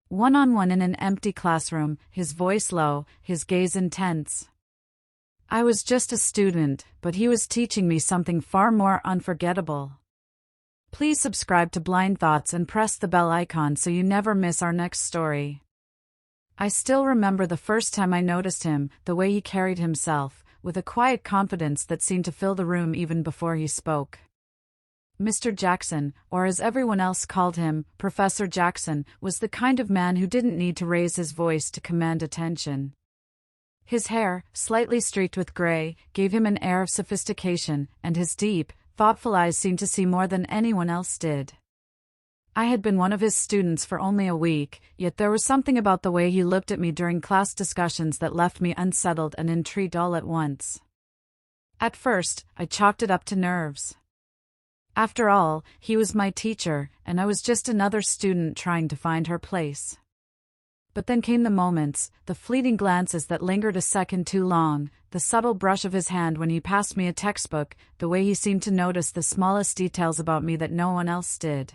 One-on-one in an empty classroom, his voice low, his gaze intense. I was just a student, but he was teaching me something far more unforgettable. Please subscribe to Blind Thoughts and press the bell icon so you never miss our next story. I still remember the first time I noticed him, the way he carried himself, with a quiet confidence that seemed to fill the room even before he spoke. Mr. Jackson, or as everyone else called him, Professor Jackson, was the kind of man who didn't need to raise his voice to command attention. His hair, slightly streaked with gray, gave him an air of sophistication, and his deep, thoughtful eyes seemed to see more than anyone else did. I had been one of his students for only a week, yet there was something about the way he looked at me during class discussions that left me unsettled and intrigued all at once. At first, I chalked it up to nerves. After all, he was my teacher, and I was just another student trying to find her place. But then came the moments, the fleeting glances that lingered a second too long, the subtle brush of his hand when he passed me a textbook, the way he seemed to notice the smallest details about me that no one else did.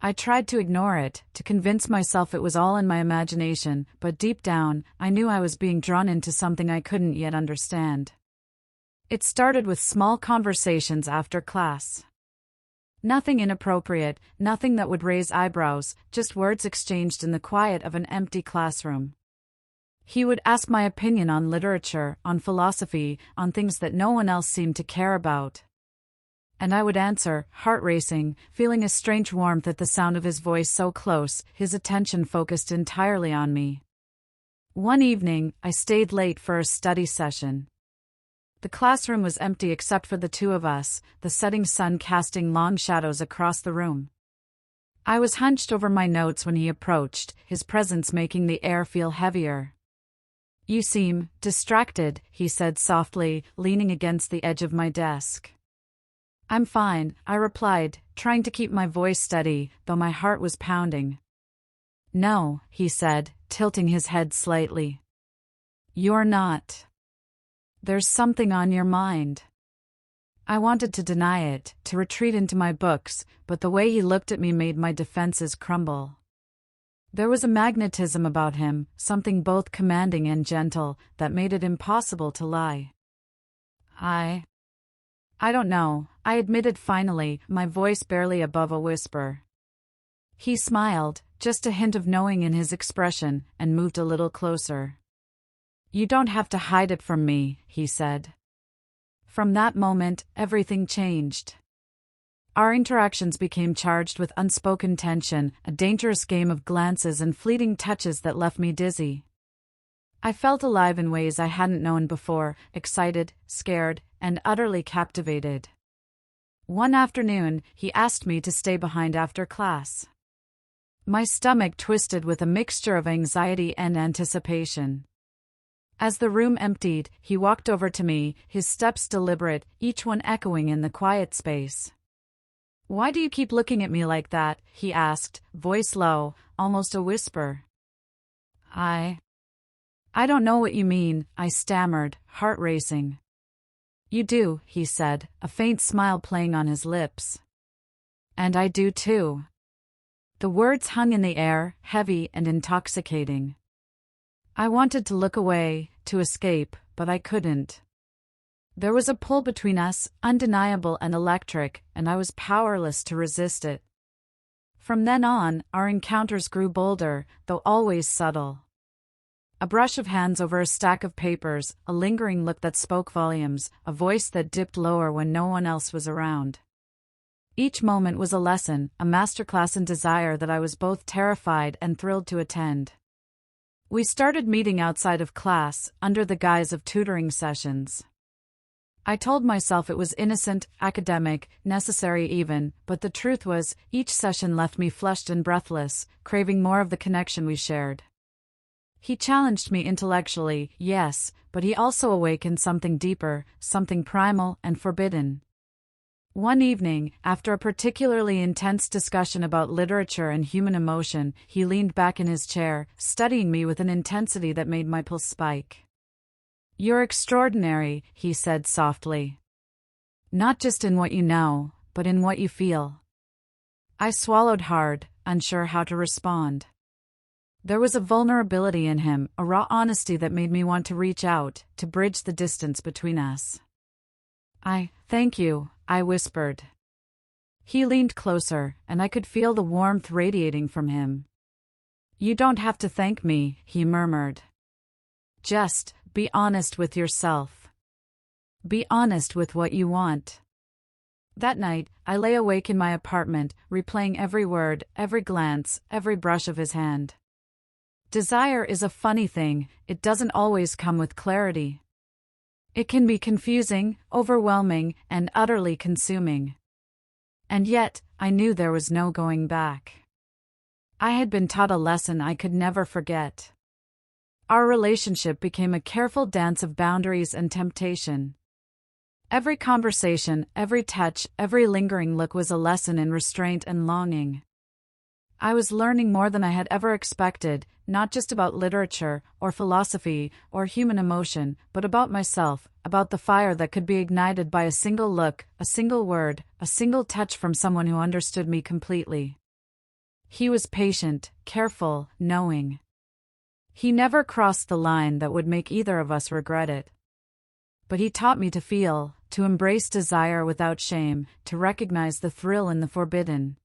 I tried to ignore it, to convince myself it was all in my imagination, but deep down, I knew I was being drawn into something I couldn't yet understand. It started with small conversations after class. Nothing inappropriate, nothing that would raise eyebrows, just words exchanged in the quiet of an empty classroom. He would ask my opinion on literature, on philosophy, on things that no one else seemed to care about. And I would answer, heart racing, feeling a strange warmth at the sound of his voice so close, his attention focused entirely on me. One evening, I stayed late for a study session. The classroom was empty except for the two of us, the setting sun casting long shadows across the room. I was hunched over my notes when he approached, his presence making the air feel heavier. "You seem distracted," he said softly, leaning against the edge of my desk. "I'm fine," I replied, trying to keep my voice steady, though my heart was pounding. "No," he said, tilting his head slightly. "You're not. There's something on your mind." I wanted to deny it, to retreat into my books, but the way he looked at me made my defenses crumble. There was a magnetism about him, something both commanding and gentle, that made it impossible to lie. I don't know," I admitted finally, my voice barely above a whisper. He smiled, just a hint of knowing in his expression, and moved a little closer. "You don't have to hide it from me," he said. From that moment, everything changed. Our interactions became charged with unspoken tension, a dangerous game of glances and fleeting touches that left me dizzy. I felt alive in ways I hadn't known before, excited, scared, and utterly captivated. One afternoon, he asked me to stay behind after class. My stomach twisted with a mixture of anxiety and anticipation. As the room emptied, he walked over to me, his steps deliberate, each one echoing in the quiet space. "Why do you keep looking at me like that?" he asked, voice low, almost a whisper. I don't know what you mean," I stammered, heart racing. "You do," he said, a faint smile playing on his lips. "And I do too." The words hung in the air, heavy and intoxicating. I wanted to look away, to escape, but I couldn't. There was a pull between us, undeniable and electric, and I was powerless to resist it. From then on, our encounters grew bolder, though always subtle. A brush of hands over a stack of papers, a lingering look that spoke volumes, a voice that dipped lower when no one else was around. Each moment was a lesson, a masterclass in desire that I was both terrified and thrilled to attend. We started meeting outside of class, under the guise of tutoring sessions. I told myself it was innocent, academic, necessary even, but the truth was, each session left me flushed and breathless, craving more of the connection we shared. He challenged me intellectually, yes, but he also awakened something deeper, something primal and forbidden. One evening, after a particularly intense discussion about literature and human emotion, he leaned back in his chair, studying me with an intensity that made my pulse spike. "You're extraordinary," he said softly. "Not just in what you know, but in what you feel." I swallowed hard, unsure how to respond. There was a vulnerability in him, a raw honesty that made me want to reach out, to bridge the distance between us. Thank you, I whispered. He leaned closer, and I could feel the warmth radiating from him. You don't have to thank me, he murmured. Just be honest with yourself. Be honest with what you want. That night, I lay awake in my apartment, replaying every word, every glance, every brush of his hand. Desire is a funny thing, it doesn't always come with clarity. It can be confusing, overwhelming, and utterly consuming. And yet, I knew there was no going back. I had been taught a lesson I could never forget. Our relationship became a careful dance of boundaries and temptation. Every conversation, every touch, every lingering look was a lesson in restraint and longing. I was learning more than I had ever expected, not just about literature, or philosophy, or human emotion, but about myself, about the fire that could be ignited by a single look, a single word, a single touch from someone who understood me completely. He was patient, careful, knowing. He never crossed the line that would make either of us regret it. But he taught me to feel, to embrace desire without shame, to recognize the thrill in the forbidden.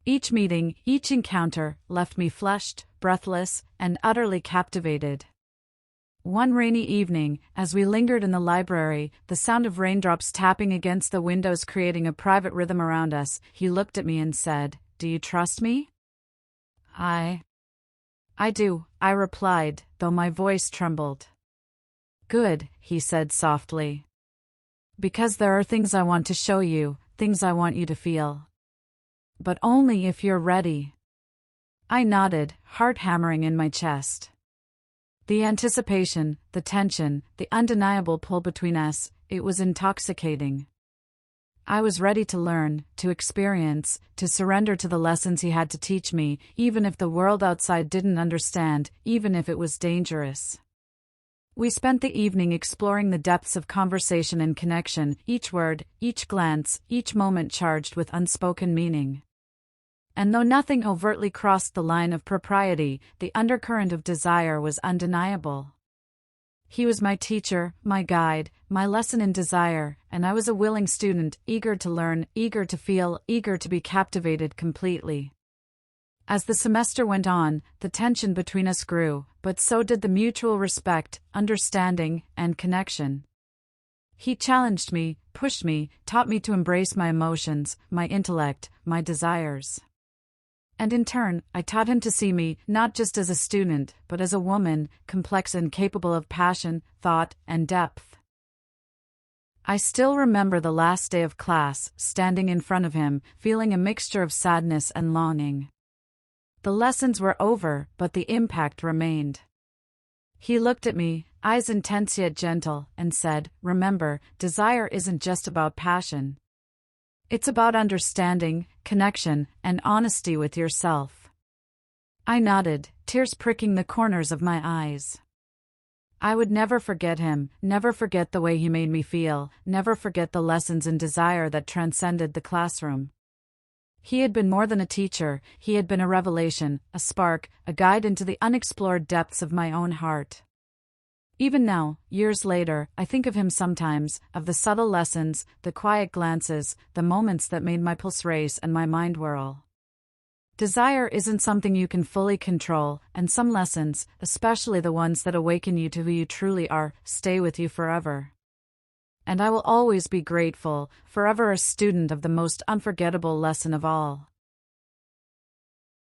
Each meeting, each encounter, left me flushed, breathless, and utterly captivated. One rainy evening, as we lingered in the library, the sound of raindrops tapping against the windows creating a private rhythm around us, he looked at me and said, "Do you trust me?" I do, I replied, though my voice trembled. Good, he said softly. Because there are things I want to show you, things I want you to feel. But only if you're ready. I nodded, heart hammering in my chest. The anticipation, the tension, the undeniable pull between us, it was intoxicating. I was ready to learn, to experience, to surrender to the lessons he had to teach me, even if the world outside didn't understand, even if it was dangerous. We spent the evening exploring the depths of conversation and connection, each word, each glance, each moment charged with unspoken meaning. And though nothing overtly crossed the line of propriety, the undercurrent of desire was undeniable. He was my teacher, my guide, my lesson in desire, and I was a willing student, eager to learn, eager to feel, eager to be captivated completely. As the semester went on, the tension between us grew, but so did the mutual respect, understanding, and connection. He challenged me, pushed me, taught me to embrace my emotions, my intellect, my desires. And in turn, I taught him to see me, not just as a student, but as a woman, complex and capable of passion, thought, and depth. I still remember the last day of class, standing in front of him, feeling a mixture of sadness and longing. The lessons were over, but the impact remained. He looked at me, eyes intense yet gentle, and said, "Remember, desire isn't just about passion. It's about understanding, connection, and honesty with yourself." I nodded, tears pricking the corners of my eyes. I would never forget him, never forget the way he made me feel, never forget the lessons in desire that transcended the classroom. He had been more than a teacher, he had been a revelation, a spark, a guide into the unexplored depths of my own heart. Even now, years later, I think of him sometimes, of the subtle lessons, the quiet glances, the moments that made my pulse race and my mind whirl. Desire isn't something you can fully control, and some lessons, especially the ones that awaken you to who you truly are, stay with you forever. And I will always be grateful, forever a student of the most unforgettable lesson of all.